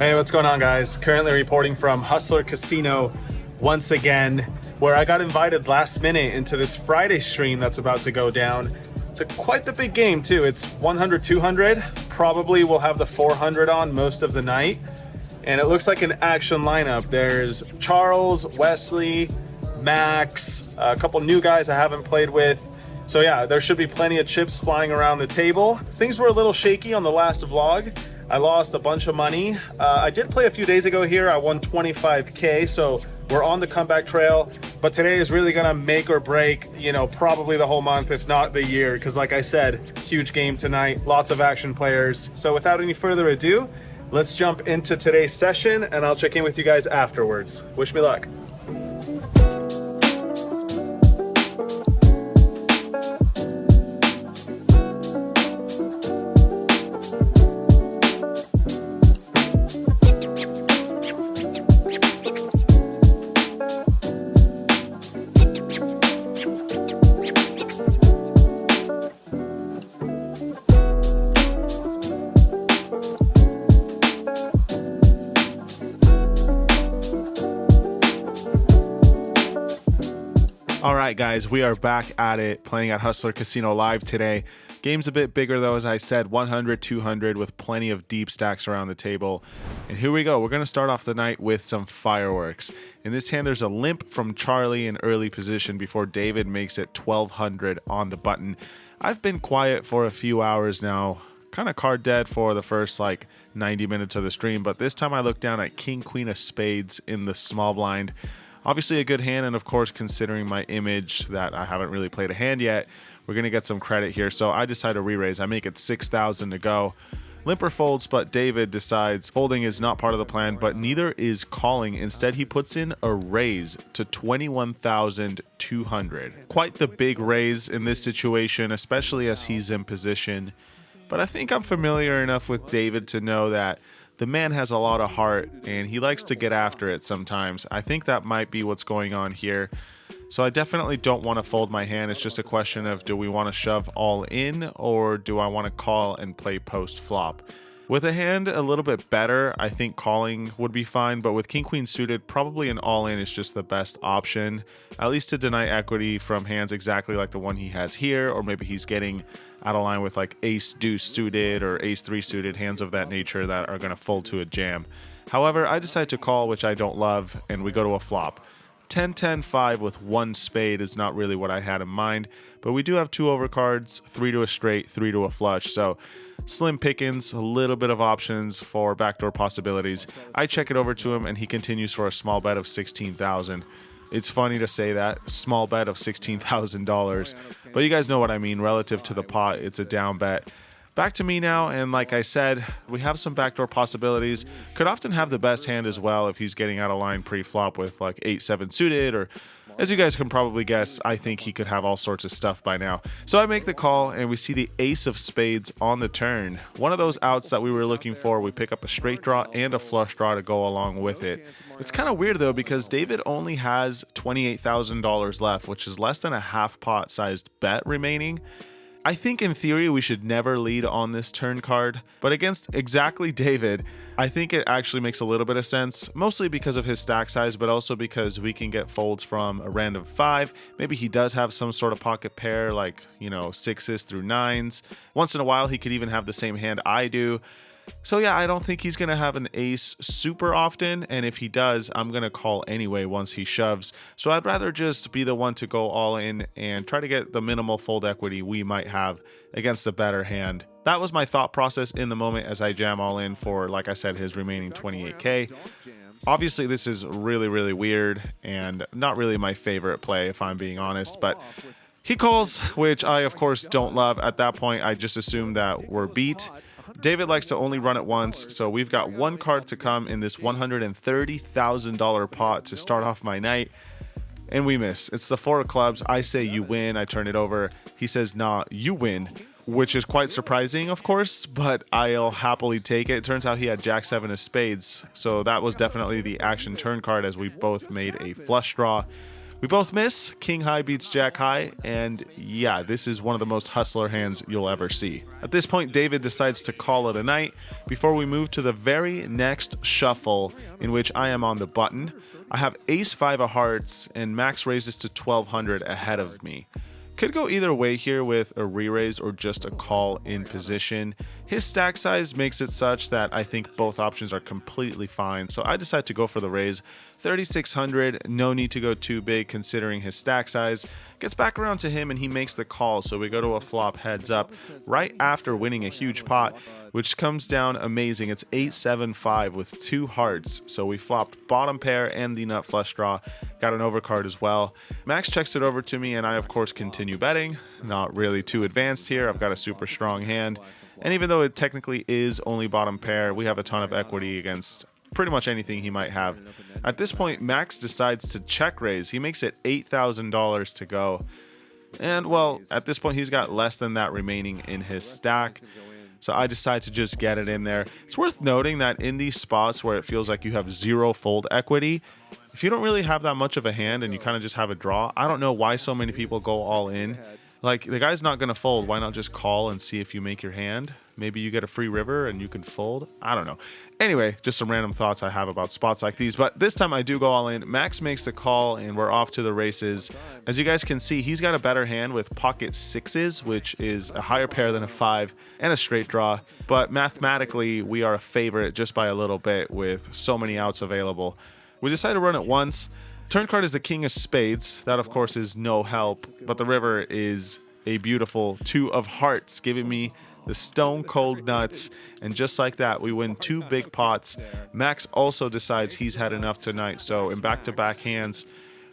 Hey, what's going on, guys? Currently reporting from Hustler Casino once again, where I got invited last minute into this Friday stream that's about to go down. It's quite the big game, too. It's 100, 200. Probably we'll have the 400 on most of the night. And it looks like an action lineup. There's Charles, Wesley, Max, a couple new guys I haven't played with. So yeah, there should be plenty of chips flying around the table. Things were a little shaky on the last vlog. I lost a bunch of money. I did play a few days ago here. I won 25K, so we're on the comeback trail. But today is really gonna make or break, probably the whole month, if not the year. Because like I said, huge game tonight, lots of action players. So without any further ado, let's jump into today's session and I'll check in with you guys afterwards. Wish me luck. All right, guys, we are back at it, playing at Hustler Casino Live today. Game's a bit bigger, though, as I said, 100, 200, with plenty of deep stacks around the table. And here we go. We're going to start off the night with some fireworks. In this hand, there's a limp from Charlie in early position before David makes it 1,200 on the button. I've been quiet for a few hours now, kind of card dead for the first, 90 minutes of the stream. But this time I look down at King, Queen of Spades in the small blind. Obviously a good hand, and of course, considering my image that I haven't really played a hand yet, we're going to get some credit here. So I decide to re-raise. I make it 6,000 to go. Limper folds, but David decides folding is not part of the plan, but neither is calling. Instead, he puts in a raise to 21,200. Quite the big raise in this situation, especially as he's in position. But I think I'm familiar enough with David to know that the man has a lot of heart and he likes to get after it sometimes. I think that might be what's going on here. So I definitely don't want to fold my hand. It's just a question of, do we want to shove all in or do I want to call and play post flop? With a hand a little bit better, I think calling would be fine, but with King Queen suited, probably an all-in is just the best option, at least to deny equity from hands exactly like the one he has here, or maybe he's getting out of line with ace deuce suited or ace three suited, hands of that nature that are going to fold to a jam. However, I decide to call, which I don't love, and we go to a flop. 10-10-5 with one spade is not really what I had in mind, but we do have two overcards, 3 to a straight, 3 to a flush, so slim pickings, a little bit of options for backdoor possibilities. I check it over to him and he continues for a small bet of 16,000. It's funny to say that, small bet of $16,000, but you guys know what I mean. Relative to the pot, it's a down bet. Back to me now, and like I said, we have some backdoor possibilities. Could often have the best hand as well if he's getting out of line pre-flop with 8-7 suited, or as you guys can probably guess, I think he could have all sorts of stuff by now. So I make the call, and we see the ace of spades on the turn. One of those outs that we were looking for. We pick up a straight draw and a flush draw to go along with it. It's kind of weird, though, because David only has $28,000 left, which is less than a half pot sized bet remaining. I think in theory we should never lead on this turn card, but against exactly David, I think it actually makes a little bit of sense, mostly because of his stack size, but also because we can get folds from a random 5. Maybe he does have some sort of pocket pair, like, 6s through 9s. Once in a while, he could even have the same hand I do. So yeah, I don't think he's going to have an ace super often, and if he does, I'm going to call anyway once he shoves. So I'd rather just be the one to go all in and try to get the minimal fold equity we might have against a better hand. That was my thought process in the moment as I jam all in for, like I said, his remaining 28K. Obviously, this is really, really weird and not really my favorite play, if I'm being honest, but he calls, which I, of course, don't love. At that point, I just assume that we're beat. David likes to only run it once, so we've got one card to come in this $130,000 pot to start off my night, and we miss. It's the 4 of clubs. I say you win. I turn it over. He says, nah, you win, which is quite surprising, of course, but I'll happily take it. It turns out he had Jack 7 of spades, so that was definitely the action turn card as we both made a flush draw. We both miss. King high beats jack high, and yeah, this is one of the most hustler hands you'll ever see. At this point, David decides to call it a night before we move to the very next shuffle, in which I am on the button. I have ace 5 of hearts, and Max raises to 1200 ahead of me. Could go either way here with a re-raise or just a call in position. His stack size makes it such that I think both options are completely fine, so I decide to go for the raise. 3600, no need to go too big considering his stack size. Gets back around to him and he makes the call, so we go to a flop heads up right after winning a huge pot, which comes down amazing. It's 8-7-5 with 2 hearts, so we flopped bottom pair and the nut flush draw. Got an overcard as well. Max checks it over to me and I of course continue betting. Not really too advanced here. I've got a super strong hand, and even though it technically is only bottom pair, we have a ton of equity against pretty much anything he might have. At this point, Max decides to check raise. He makes it $8,000 to go. And well, at this point, he's got less than that remaining in his stack. So I decide to just get it in there. It's worth noting that in these spots where it feels like you have 0 fold equity, if you don't really have that much of a hand and you kind of just have a draw, I don't know why so many people go all in. Like, the guy's not going to fold. Why not just call and see if you make your hand? Maybe you get a free river and you can fold. I don't know. Anyway, just some random thoughts I have about spots like these. But this time I do go all in. Max makes the call and we're off to the races. As you guys can see, he's got a better hand with pocket 6s, which is a higher pair than a 5 and a straight draw. But mathematically, we are a favorite just by a little bit with so many outs available. We decide to run it once. Turn card is the king of spades. That, of course, is no help. But the river is a beautiful 2 of hearts, giving me the stone cold nuts. And just like that, we win 2 big pots. Max also decides he's had enough tonight. So in back-to-back hands,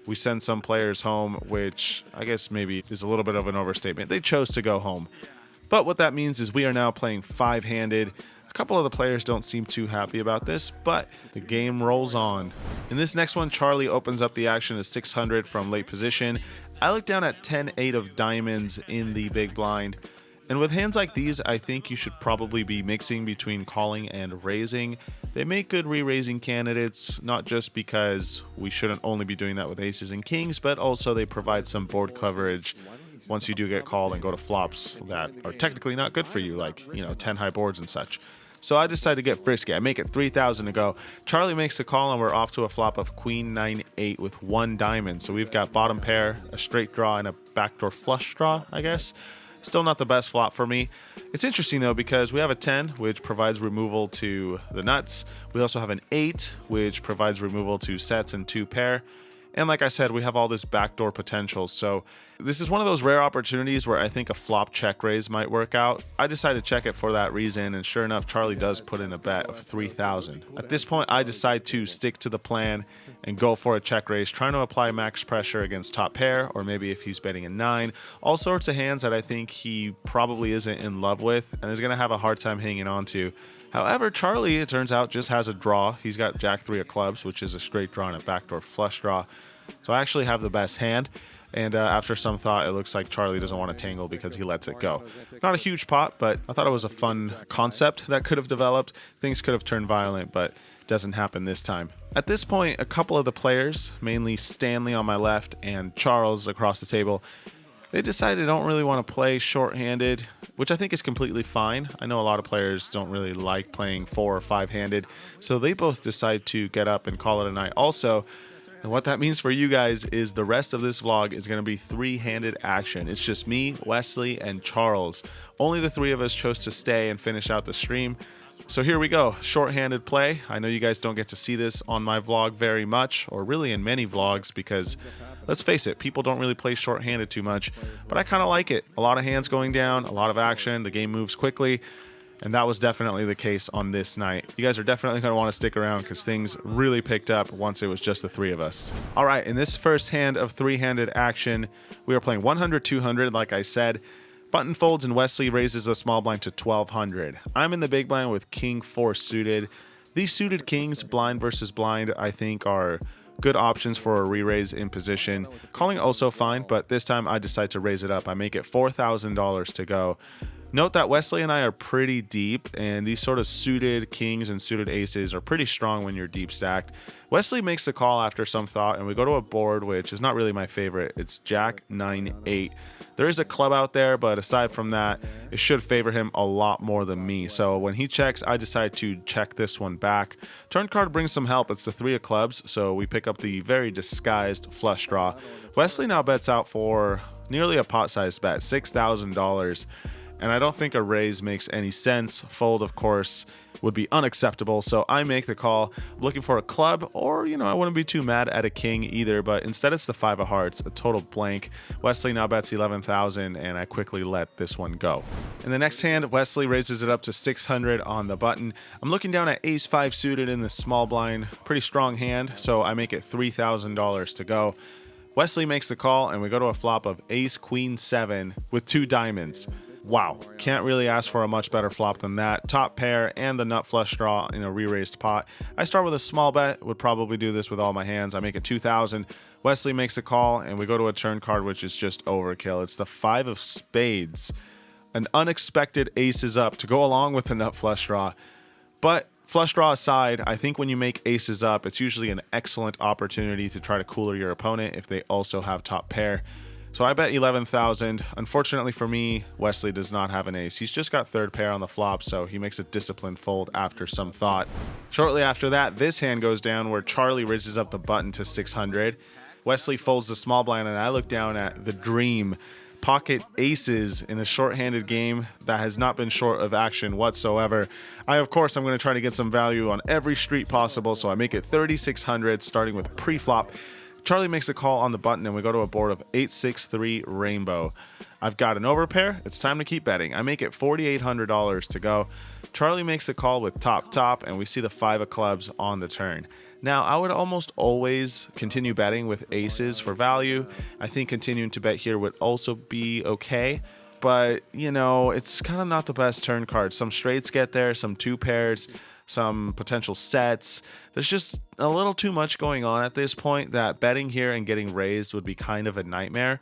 we send some players home, which I guess maybe is a little bit of an overstatement. They chose to go home. But what that means is we are now playing 5-handed. A couple of the players don't seem too happy about this, but the game rolls on. In this next one, Charlie opens up the action at 600 from late position. I look down at 10-8 of diamonds in the big blind. And with hands like these, I think you should probably be mixing between calling and raising. They make good re-raising candidates, not just because we shouldn't only be doing that with aces and kings, but also they provide some board coverage once you do get called and go to flops that are technically not good for you, like, 10 high boards and such. So I decide to get frisky. I make it 3,000 to go. Charlie makes the call and we're off to a flop of queen 9-8 with 1 diamond. So we've got bottom pair, a straight draw, and a backdoor flush draw, I guess. Still not the best flop for me. It's interesting though because we have a 10, which provides removal to the nuts. We also have an 8, which provides removal to sets and 2 pair. And like I said, we have all this backdoor potential. So this is one of those rare opportunities where I think a flop check raise might work out. I decided to check it for that reason, and sure enough, Charlie does put in a bet of 3,000. At this point, I decide to stick to the plan and go for a check raise, trying to apply max pressure against top pair, or maybe if he's betting a 9. All sorts of hands that I think he probably isn't in love with and is going to have a hard time hanging on to. However, Charlie, it turns out, just has a draw. He's got jack 3 of clubs, which is a straight draw and a backdoor flush draw. So I actually have the best hand. And after some thought, it looks like Charlie doesn't want to tangle because he lets it go. Not a huge pot, but I thought it was a fun concept that could have developed. Things could have turned violent, but it doesn't happen this time. At this point, a couple of the players, mainly Stanley on my left and Charles across the table, they decided they don't really want to play short-handed, which I think is completely fine. I know a lot of players don't really like playing 4 or 5-handed, so they both decide to get up and call it a night also. And what that means for you guys is the rest of this vlog is going to be 3-handed action. It's just me, Wesley, and Charles. Only the 3 of us chose to stay and finish out the stream. So here we go, short-handed play. I know you guys don't get to see this on my vlog very much, or really in many vlogs, because let's face it, people don't really play short-handed too much, but I kind of like it. A lot of hands going down, a lot of action, the game moves quickly. And that was definitely the case on this night. You guys are definitely going to want to stick around because things really picked up once it was just the 3 of us. All right, in this first hand of 3-handed action, we are playing 100-200, like I said. Button folds and Wesley raises the small blind to 1,200. I'm in the big blind with king 4 suited. These suited kings, blind versus blind, I think are good options for a re-raise in position. Calling also fine, but this time I decide to raise it up. I make it $4,000 to go. Note that Wesley and I are pretty deep, and these sort of suited kings and suited aces are pretty strong when you're deep stacked. Wesley makes the call after some thought, and we go to a board which is not really my favorite. It's Jack 9-8. There is a club out there, but aside from that, it should favor him a lot more than me. So when he checks, I decide to check this one back. Turn card brings some help. It's the 3 of clubs, so we pick up the very disguised flush draw. Wesley now bets out for nearly a pot-sized bet, $6,000. And I don't think a raise makes any sense. Fold, of course, would be unacceptable. So I make the call. I'm looking for a club, or, I wouldn't be too mad at a king either, but instead it's the 5 of hearts, a total blank. Wesley now bets 11,000, and I quickly let this one go. In the next hand, Wesley raises it up to 600 on the button. I'm looking down at ace 5 suited in the small blind. Pretty strong hand, so I make it $3,000 to go. Wesley makes the call, and we go to a flop of ace queen 7 with 2 diamonds. Wow, can't really ask for a much better flop than that. Top pair and the nut flush draw in a re-raised pot. I start with a small bet, would probably do this with all my hands. I make it 2,000. Wesley makes a call, and we go to a turn card, which is just overkill. It's the 5 of spades. An unexpected ace is up to go along with the nut flush draw. But flush draw aside, I think when you make aces up, it's usually an excellent opportunity to try to cooler your opponent if they also have top pair. So I bet 11,000. Unfortunately for me, Wesley does not have an ace. He's just got third pair on the flop, so he makes a disciplined fold after some thought. Shortly after that, this hand goes down where Charlie raises up the button to 600. Wesley folds the small blind, and I look down at the dream. Pocket aces in a short-handed game that has not been short of action whatsoever. Of course, I'm going to try to get some value on every street possible, so I make it 3,600, starting with pre-flop. Charlie makes a call on the button, and we go to a board of 8-6-3 rainbow. I've got an overpair. It's time to keep betting. I make it $4,800 to go. Charlie makes a call with top, and we see the 5 of clubs on the turn. Now, I would almost always continue betting with aces for value. I think continuing to bet here would also be okay. But, it's kind of not the best turn card. Some straights get there, some 2 pairs, some potential sets. There's just a little too much going on at this point that betting here and getting raised would be kind of a nightmare.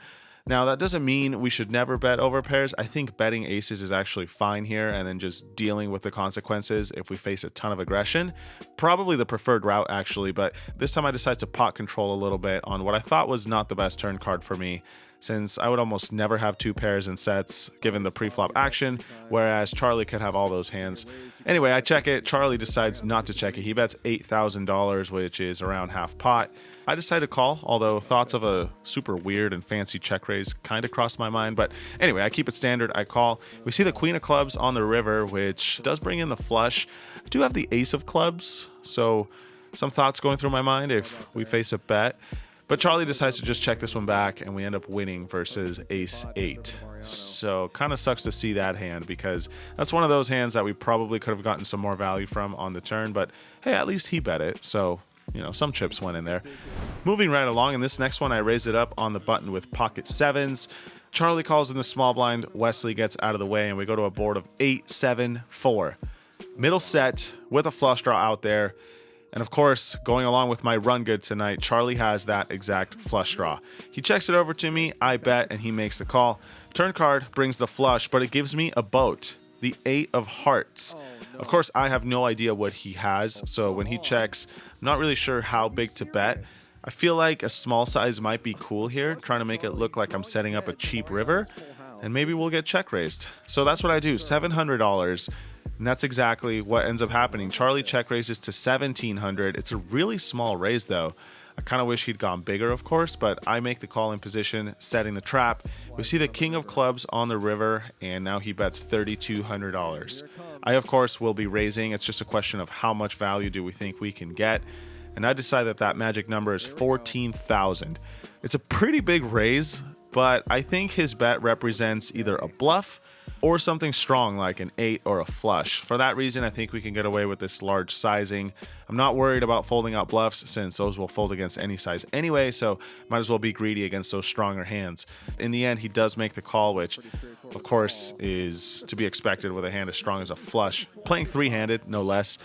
Now, that doesn't mean we should never bet over pairs. I think betting aces is actually fine here, and then just dealing with the consequences if we face a ton of aggression. Probably the preferred route, actually, but this time I decided to pot control a little bit on what I thought was not the best turn card for me, since I would almost never have 2 pairs in sets given the pre-flop action, whereas Charlie could have all those hands. Anyway, I check it. Charlie decides not to check it. He bets $8,000, which is around half pot. I decide to call, although thoughts of a super weird and fancy check raise kind of crossed my mind. But anyway, I keep it standard. I call. We see the queen of clubs on the river, which does bring in the flush. I do have the ace of clubs, so some thoughts going through my mind if we face a bet. But Charlie decides to just check this one back, and we end up winning versus ace 8. So kind of sucks to see that hand, because that's one of those hands that we probably could have gotten some more value from on the turn. But hey, at least he bet it, so some chips went in there. Moving right along, in this next one, I raise it up on the button with pocket 7s. Charlie calls in the small blind. Wesley gets out of the way, and we go to a board of 8-7-4. Middle set with a flush draw out there. And of course, going along with my run good tonight, Charlie has that exact flush draw. He checks it over to me, I bet, and he makes the call. Turn card brings the flush, but it gives me a boat, the 8 of hearts. Of course, I have no idea what he has, so when he checks, I'm not really sure how big to bet. I feel like a small size might be cool here, trying to make it look like I'm setting up a cheap river, and maybe we'll get check raised. So that's what I do, $700. And that's exactly what ends up happening. Charlie check raises to 1,700. It's a really small raise, though. I kind of wish he'd gone bigger, of course, but I make the call in position, setting the trap. We see the king of clubs on the river, and now he bets $3,200. I, of course, will be raising. It's just a question of how much value do we think we can get. And I decide that magic number is 14,000. It's a pretty big raise, but I think his bet represents either a bluff or something strong like an 8 or a flush. For that reason, I think we can get away with this large sizing. I'm not worried about folding out bluffs, since those will fold against any size anyway, so might as well be greedy against those stronger hands. In the end, he does make the call, which of course is to be expected with a hand as strong as a flush, playing 3-handed, no less.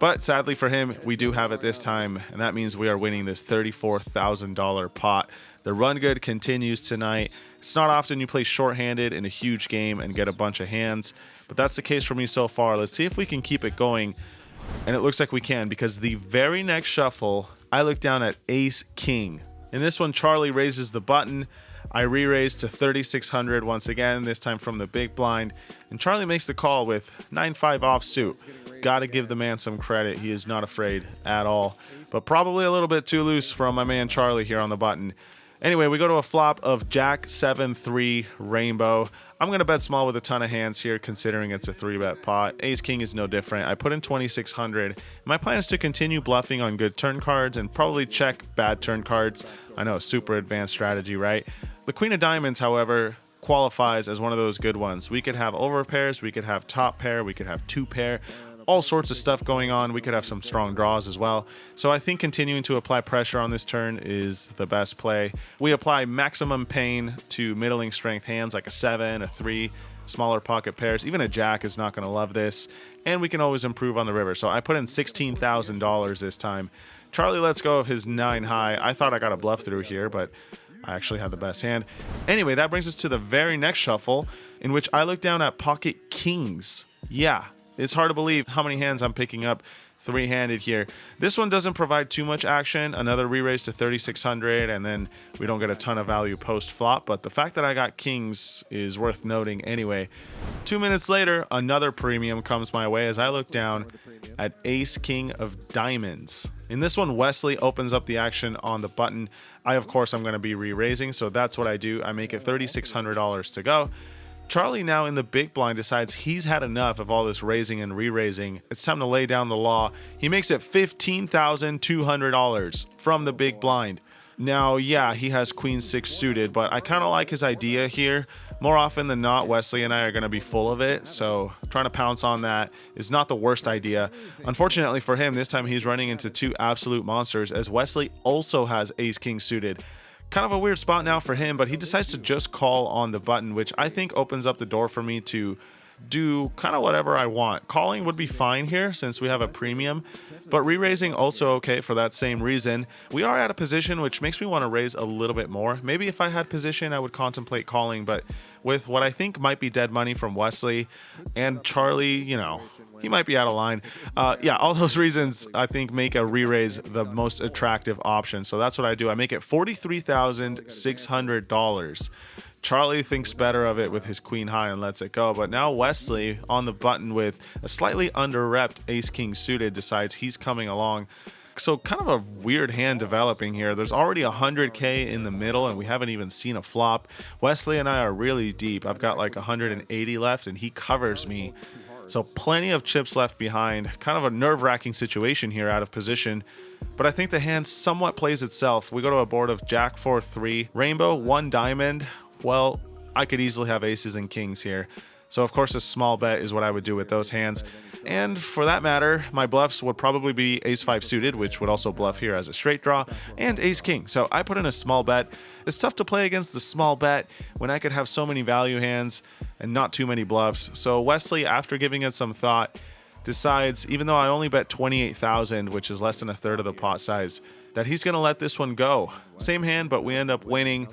But sadly for him, we do have it this time, and that means we are winning this $34,000 pot. The run good continues tonight, It's not often you play shorthanded in a huge game and get a bunch of hands, but that's the case for me so far. Let's see if we can keep it going. And it looks like we can, because the very next shuffle, I look down at ace king. In this one, Charlie raises the button. I re-raise to 3,600 once again, this time from the big blind. And Charlie makes the call with 9-5 offsuit. Gotta give the man some credit. He is not afraid at all, but probably a little bit too loose from my man Charlie here on the button. Anyway, we go to a flop of Jack 7-3 rainbow. I'm going to bet small with a ton of hands here, considering it's a 3-bet pot. Ace king is no different. I put in 2,600. My plan is to continue bluffing on good turn cards and probably check bad turn cards. I know, super advanced strategy, right? The queen of diamonds, however, qualifies as one of those good ones. We could have overpairs, we could have top pair, we could have two pair. All sorts of stuff going on. We could have some strong draws as well. So I think continuing to apply pressure on this turn is the best play. We apply maximum pain to middling strength hands like a 7, a 3, smaller pocket pairs. Even a jack is not going to love this. And we can always improve on the river. So I put in $16,000 this time. Charlie lets go of his 9 high. I thought I got a bluff through here, but I actually had the best hand. Anyway, that brings us to the very next shuffle, in which I look down at pocket kings. Yeah. It's hard to believe how many hands I'm picking up three-handed here. This one doesn't provide too much action. Another re-raise to 3,600, and then we don't get a ton of value post-flop. But the fact that I got kings is worth noting anyway. 2 minutes later, another premium comes my way as I look down at ace king of diamonds. In this one, Wesley opens up the action on the button. Of course, I'm going to be re-raising, so that's what I do. I make it $3,600 to go. Charlie, now in the big blind, decides he's had enough of all this raising and re-raising. It's time to lay down the law. He makes it $15,200 from the big blind. Now, yeah, he has queen 6 suited, but I kind of like his idea here. More often than not, Wesley and I are going to be full of it, so trying to pounce on that is not the worst idea. Unfortunately for him, this time he's running into two absolute monsters, as Wesley also has ace king suited. Kind of a weird spot now for him, but he decides to just call on the button, which I think opens up the door for me to do kind of whatever I want. Calling would be fine here since we have a premium, but re-raising also okay for that same reason. We are at a position which makes me want to raise a little bit more. Maybe if I had position, I would contemplate calling, but with what I think might be dead money from Wesley and Charlie, you know, he might be out of line. Yeah, all those reasons I think make a re-raise the most attractive option. So that's what I do. I make it $43,600. Charlie thinks better of it with his queen high and lets it go. But now Wesley, on the button with a slightly under-repped ace-king suited, decides he's coming along. So kind of a weird hand developing here. There's already 100K in the middle, and we haven't even seen a flop. Wesley and I are really deep. I've got like 180 left, and he covers me. So plenty of chips left behind. Kind of a nerve-wracking situation here out of position. But I think the hand somewhat plays itself. We go to a board of Jack 4-3, Rainbow, 1 diamond. Well, I could easily have aces and kings here. So of course a small bet is what I would do with those hands. And for that matter, my bluffs would probably be ace-5 suited, which would also bluff here as a straight draw, and ace-king. So I put in a small bet. It's tough to play against the small bet when I could have so many value hands and not too many bluffs. So Wesley, after giving it some thought, decides, even though I only bet 28,000, which is less than a third of the pot size, that he's going to let this one go. Same hand, but we end up winning.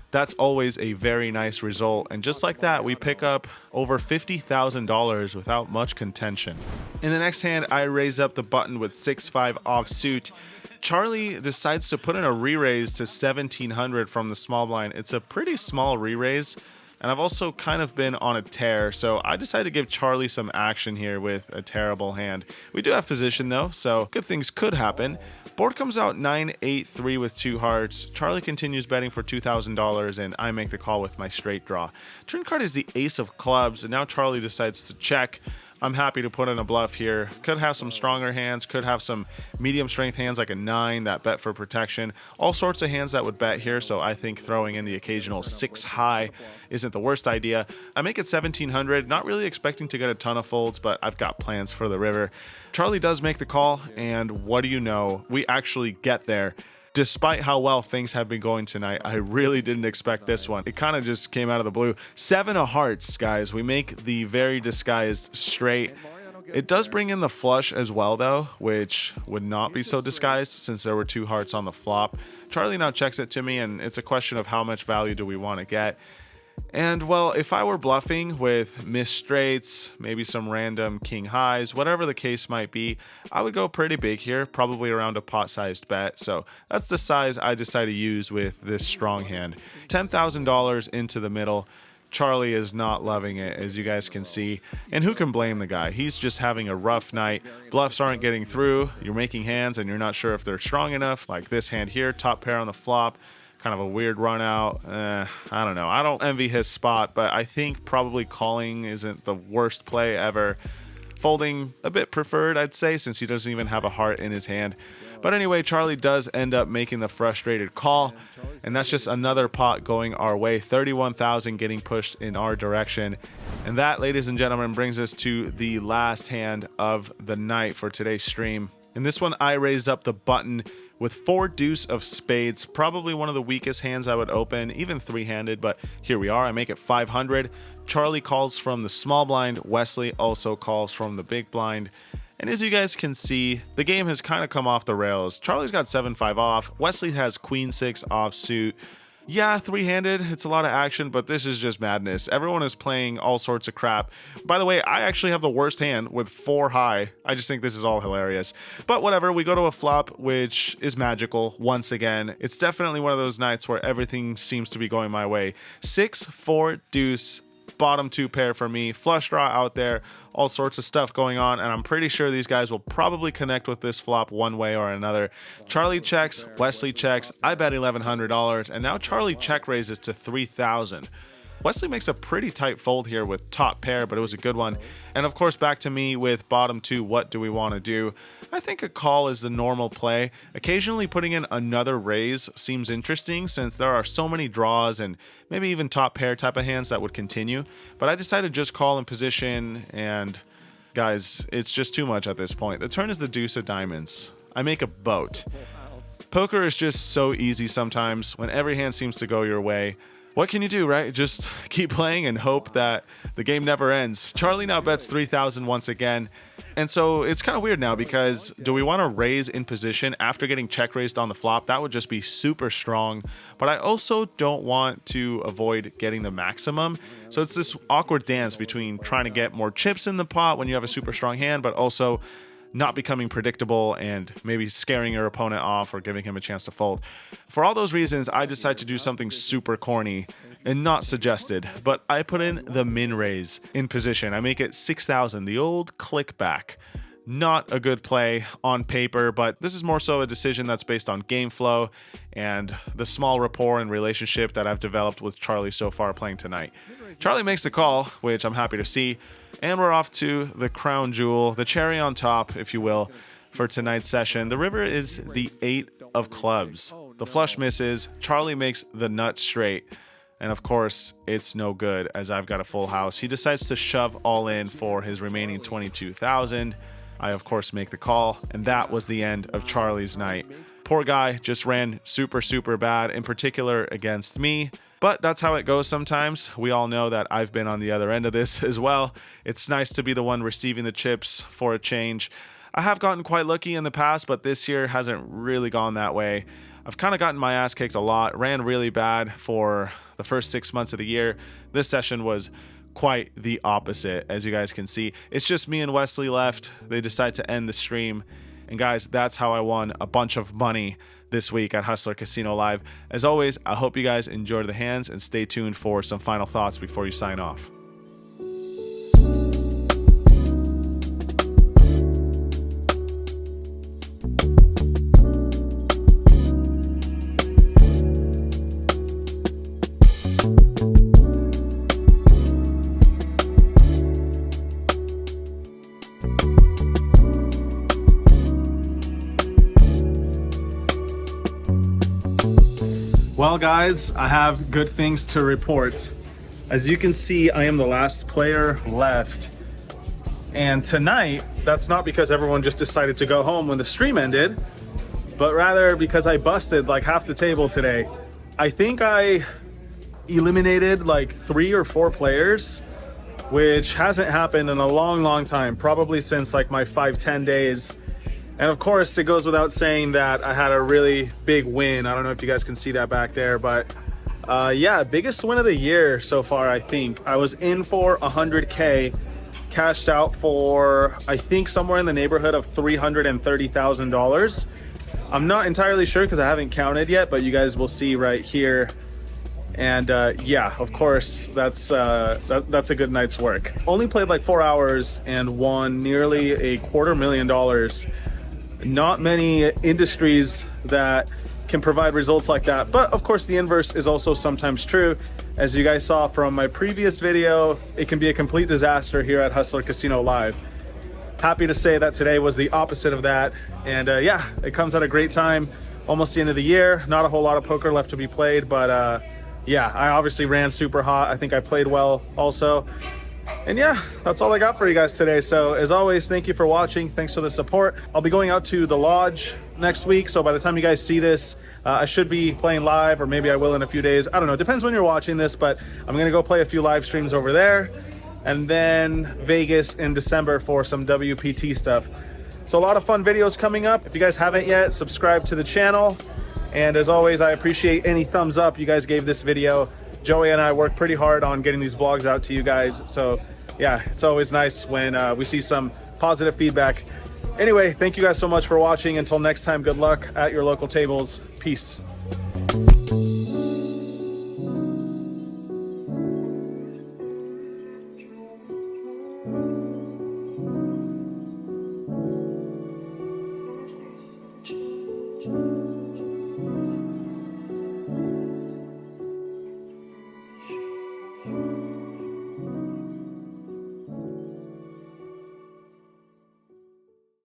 That's always a very nice result. And just like that, we pick up over $50,000 without much contention. In the next hand, I raise up the button with 6-5 offsuit. Charlie decides to put in a re-raise to 1,700 from the small blind. It's a pretty small re-raise, and I've also kind of been on a tear, so I decided to give Charlie some action here with a terrible hand. We do have position though, so good things could happen. Board comes out 9-8-3 with 2 hearts. Charlie continues betting for $2,000, and I make the call with my straight draw. Turn card is the ace of clubs, and now Charlie decides to check. I'm happy to put in a bluff here. Could have some stronger hands, could have some medium strength hands like a 9 that bet for protection. All sorts of hands that would bet here, so I think throwing in the occasional 6 high isn't the worst idea. I make it 1,700, not really expecting to get a ton of folds, but I've got plans for the river. Charlie does make the call, and what do you know? We actually get there. Despite how well things have been going tonight, I really didn't expect this one. It kind of just came out of the blue. 7 of hearts, guys. We make the very disguised straight. It does bring in the flush as well, though, which would not be so disguised since there were 2 hearts on the flop. Charlie now checks it to me, and it's a question of how much value do we want to get. And well, if I were bluffing with missed straights, maybe some random king highs, whatever the case might be, I would go pretty big here, probably around a pot-sized bet. So that's the size I decided to use with this strong hand. $10,000 into the middle. Charlie is not loving it, as you guys can see. And who can blame the guy? He's just having a rough night. Bluffs aren't getting through. You're making hands and you're not sure if they're strong enough, like this hand here, top pair on the flop. Kind of a weird run out. I don't know. I don't envy his spot, but I think probably calling isn't the worst play ever. Folding a bit preferred, I'd say, since he doesn't even have a heart in his hand. But anyway, Charlie does end up making the frustrated call, and that's just another pot going our way. 31,000 getting pushed in our direction. And that, ladies and gentlemen, brings us to the last hand of the night for today's stream. In this one, I raised up the button with 4 deuce of spades, probably one of the weakest hands I would open, even three-handed, but here we are. I make it 500. Charlie calls from the small blind. Wesley also calls from the big blind. And as you guys can see, the game has kind of come off the rails. Charlie's got 7-5 off. Wesley has queen 6 offsuit. Yeah, three-handed, it's a lot of action, but this is just madness. Everyone is playing all sorts of crap. By the way, I actually have the worst hand with 4 high. I just think this is all hilarious. But whatever, we go to a flop, which is magical once again. It's definitely one of those nights where everything seems to be going my way. 6, 4, deuce, bottom 2 pair for me, flush draw out there, all sorts of stuff going on, and I'm pretty sure these guys will probably connect with this flop one way or another. Charlie checks, Wesley checks, I bet $1,100, and now Charlie check raises to 3,000. Wesley makes a pretty tight fold here with top pair, but it was a good one. And of course, back to me with bottom 2, what do we want to do? I think a call is the normal play. Occasionally putting in another raise seems interesting since there are so many draws and maybe even top pair type of hands that would continue. But I decided to just call in position, and guys, it's just too much at this point. The turn is the deuce of diamonds. I make a boat. Poker is just so easy sometimes when every hand seems to go your way. What can you do, right? Just keep playing and hope that the game never ends. Charlie now bets 3,000 once again. And so it's kind of weird now because do we want to raise in position after getting check raised on the flop? That would just be super strong. But I also don't want to avoid getting the maximum. So it's this awkward dance between trying to get more chips in the pot when you have a super strong hand, but also not becoming predictable and maybe scaring your opponent off or giving him a chance to fold. For all those reasons, I decided to do something super corny and not suggested, but I put in the min raise in position. I make it 6,000, the old click back. Not a good play on paper, but this is more so a decision that's based on game flow and the small rapport and relationship that I've developed with Charlie so far playing tonight. Charlie makes the call, which I'm happy to see, and we're off to the crown jewel, the cherry on top, if you will, for tonight's session. The river is the 8 of clubs. The flush misses, Charlie makes the nut straight, and of course, it's no good as I've got a full house. He decides to shove all in for his remaining 22,000. I, of course, make the call, and that was the end of Charlie's night. Poor guy just ran super, super bad, in particular against me. But that's how it goes sometimes. We all know that I've been on the other end of this as well. It's nice to be the one receiving the chips for a change. I have gotten quite lucky in the past, but this year hasn't really gone that way. I've kind of gotten my ass kicked a lot, ran really bad for the first 6 months of the year. This session was quite the opposite, as you guys can see. It's just me and Wesley left. They decide to end the stream. And guys, that's how I won a bunch of money this week at Hustler Casino Live. As always, I hope you guys enjoyed the hands and stay tuned for some final thoughts before you sign off. Well, guys, I have good things to report. As you can see, I am the last player left. And tonight, that's not because everyone just decided to go home when the stream ended, but rather because I busted like half the table today. I think I eliminated like 3 or 4 players, which hasn't happened in a long, long time, probably since like my 5-10 days. And of course, it goes without saying that I had a really big win. I don't know if you guys can see that back there, but Yeah, biggest win of the year so far, I think. I was in for 100K, cashed out for, I think, somewhere in the neighborhood of $330,000. I'm not entirely sure because I haven't counted yet, but you guys will see right here. And yeah, of course, that's a good night's work. Only played like 4 hours and won nearly $250,000. Not many industries that can provide results like that, but of course the inverse is also sometimes true. As you guys saw from my previous video, it can be a complete disaster here at Hustler Casino Live. Happy to say that today was the opposite of that, and yeah, it comes at a great time. Almost the end of the year, not a whole lot of poker left to be played, but yeah, I obviously ran super hot. I think I played well also. And yeah, that's all I got for you guys today. So as always, thank you for watching. Thanks for the support. I'll be going out to the lodge next week. So by the time you guys see this, I should be playing live, or maybe I will in a few days. I don't know. Depends when you're watching this, but I'm going to go play a few live streams over there. And then Vegas in December for some WPT stuff. So a lot of fun videos coming up. If you guys haven't yet, subscribe to the channel. And as always, I appreciate any thumbs up you guys gave this video. Joey and I work pretty hard on getting these vlogs out to you guys. So yeah, it's always nice when we see some positive feedback. Anyway, thank you guys so much for watching. Until next time, good luck at your local tables. Peace. Thank you.